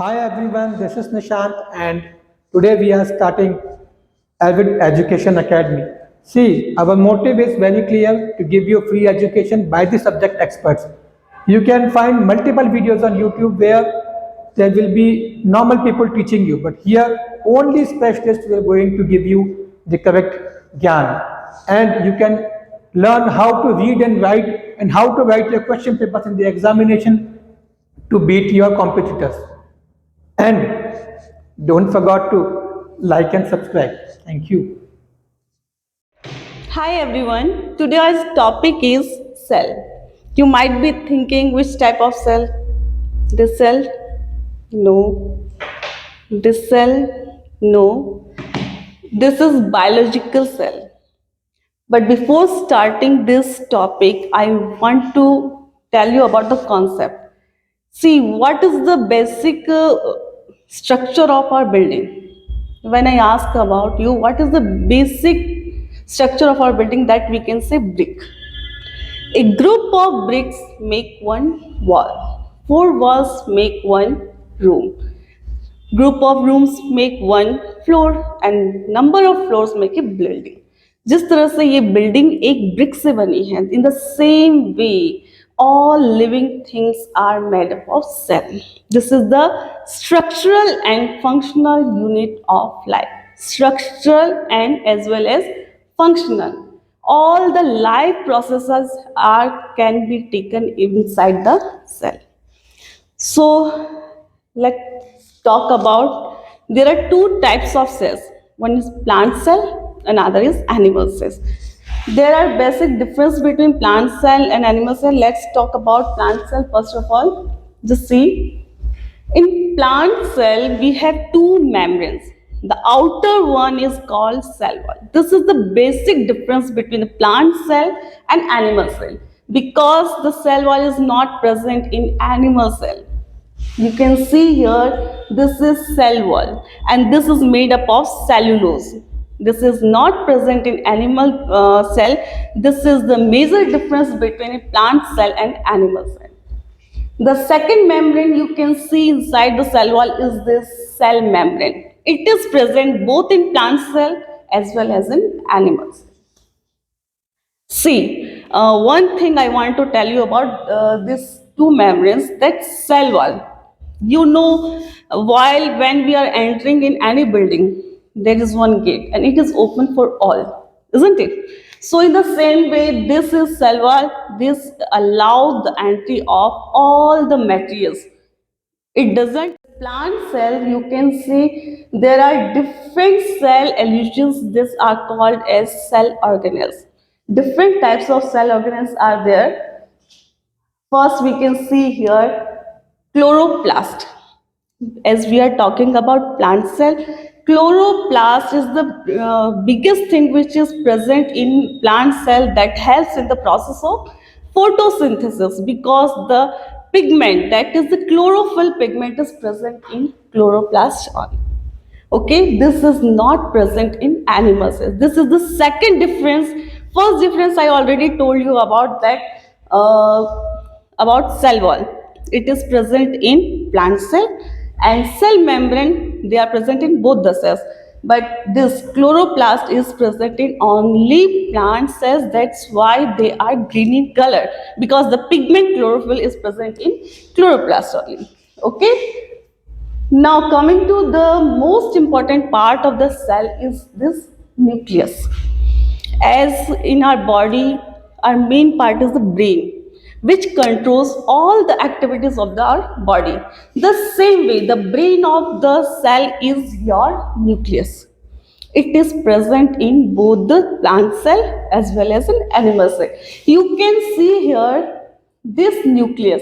Hi everyone, this is Nishant and today we are starting Avid Education Academy. See, our motive is very clear to give you free education by the subject experts. You can find multiple videos on YouTube where there will be normal people teaching you, but here only specialists will going to give you the correct gyan. And you can learn how to read and write and how to write your question papers in the examination to beat your competitors. And don't forget to like and subscribe. Thank you. Hi everyone, today's topic is cell. You might be thinking which type of cell? This cell? No. This cell? No. This is biological cell. But before starting this topic, I want to tell you about the concept. See, what is the basic structure of our building? When I ask about you, what is the basic structure of our building, that we can say brick. A group of bricks make one wall. 4 walls make one room. Group of rooms make one floor and number of floors make a building. जिस तरह से ये building एक brick से बनी है, in the same way all living things are made up of cell. This is the structural and functional unit of life. Structural and as well as functional. All the life processes can be taken inside the cell. So let's talk about, there are 2 types of cells. One is plant cell, another is animal cells. There are basic difference between plant cell and animal cell. Let's talk about plant cell first of all. Just see, in plant cell we have 2 membranes. The outer one is called cell wall. This is the basic difference between the plant cell and animal cell, because the cell wall is not present in animal cell. You can see here, this is cell wall and this is made up of cellulose. This is not present in animal cell. This is the major difference between a plant cell and animal cell. The second membrane you can see inside the cell wall is this cell membrane. It is present both in plant cell as well as in animal cell. See, one thing I want to tell you about these 2 membranes, that cell wall. You know, when we are entering in any building, there is one gate and it is open for all, isn't it? So in the same way, this is cell wall. This allows the entry of all the materials. It doesn't. Plant cell, you can see there are different cell illusions. These are called as cell organelles. Different types of cell organelles are there. First, we can see here chloroplast. As we are talking about plant cell, chloroplast is the biggest thing which is present in plant cell that helps in the process of photosynthesis, because the pigment, that is the chlorophyll pigment, is present in chloroplast only. Okay, this is not present in animal cells. This is the second difference. First difference I already told you about, that about cell wall. It is present in plant cell, and cell membrane, they are present in both the cells. But this chloroplast is present in only plant cells. That's why they are green in color, because the pigment chlorophyll is present in chloroplast only. Okay. Now coming to the most important part of the cell is this nucleus. As in our body, our main part is the brain, which controls all the activities of our body. The same way, the brain of the cell is your nucleus. It is present in both the plant cell as well as in animal cell. You can see here, this nucleus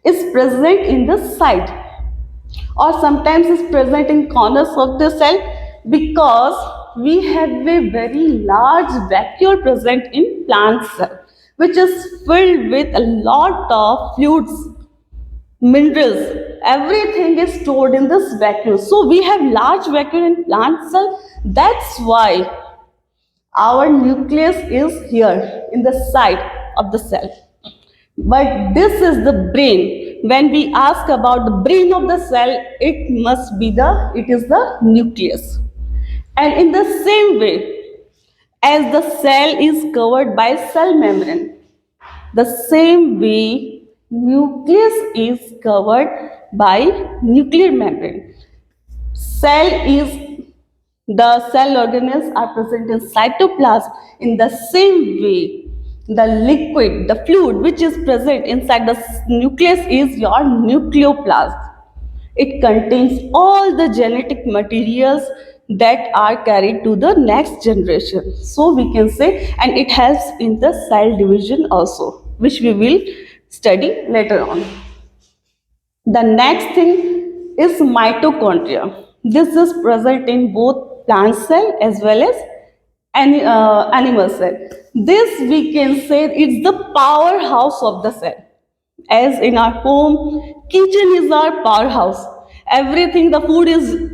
is present in the side, or sometimes is present in corners of the cell, because we have a very large vacuole present in plant cell, which is filled with a lot of fluids, minerals, everything is stored in this vacuole. So we have large vacuole in plant cell. That's why our nucleus is here in the side of the cell. But this is the brain. when we ask about the brain of the cell, it is the nucleus. And in the same way, as the cell is covered by cell membrane, the same way nucleus is covered by nuclear membrane. The cell organelles are present in cytoplasm. In the same way, the liquid, the fluid which is present inside the nucleus is your nucleoplast. It contains all the genetic materials that are carried to the next generation. So we can say, and it helps in the cell division also, which we will study later on. The next thing is mitochondria. This is present in both plant cell as well as animal cell. This we can say it's the powerhouse of the cell. As in our home, kitchen is our powerhouse. Everything, the food is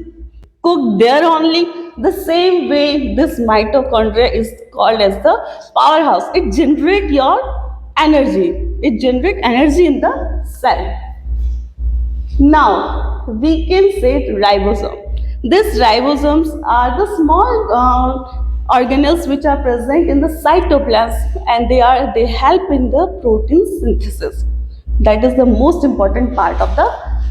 cooked there only. The same way, this mitochondria is called as the powerhouse. It generates your energy. It generates energy in the cell. Now, we can say ribosome. These ribosomes are the small organelles which are present in the cytoplasm, and they help in the protein synthesis. That is the most important part of the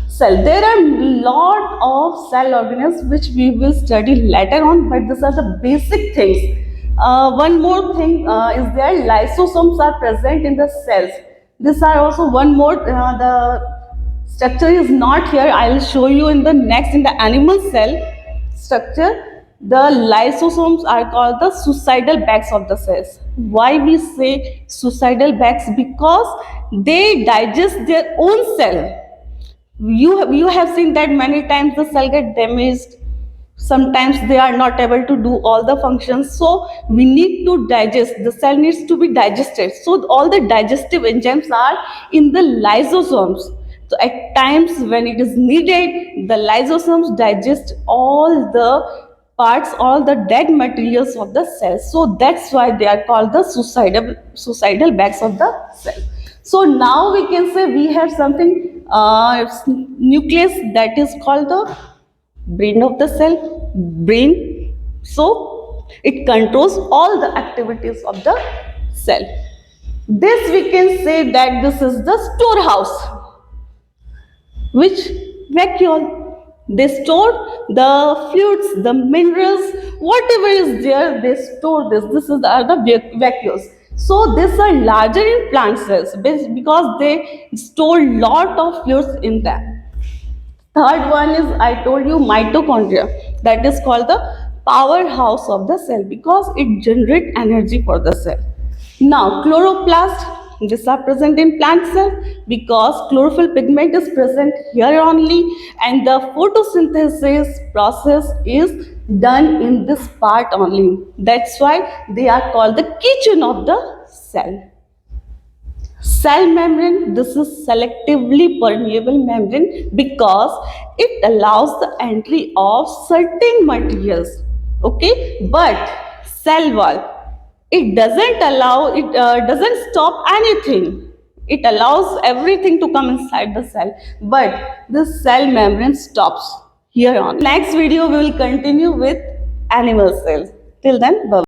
cell. There are lot of cell organelles which we will study later on, but these are the basic things. One more thing is there, lysosomes are present in the cells. These are also one more, the structure is not here. I will show you in the animal cell structure. The lysosomes are called the suicidal bags of the cells. Why we say suicidal bags? Because they digest their own cell. You have seen that many times the cell get damaged. Sometimes they are not able to do all the functions, so we need to digest. The cell needs to be digested, so all the digestive enzymes are in the lysosomes. So at times when it is needed, the lysosomes digest all the parts, all the dead materials of the cell. So that's why they are called the suicidal bags of the cell. So now we can say we have something nucleus, that is called the brain of the cell. Brain, so it controls all the activities of the cell. This we can say that this is the storehouse, which vacuole. They store the fluids, the minerals, whatever is there, they store this. Are the vacuoles. So these are larger in plant cells because they store lot of fluids in them. Third one is, I told you, mitochondria. That is called the powerhouse of the cell because it generates energy for the cell. Now, chloroplast. These are present in plant cell because chlorophyll pigment is present here only, and the photosynthesis process is done in this part only. That's why they are called the kitchen of the cell. Cell membrane, this is selectively permeable membrane because it allows the entry of certain materials. Okay, but cell wall, it doesn't allow, it doesn't stop anything. It allows everything to come inside the cell, but the cell membrane stops here on. Next video we will continue with animal cells. Till then, bye.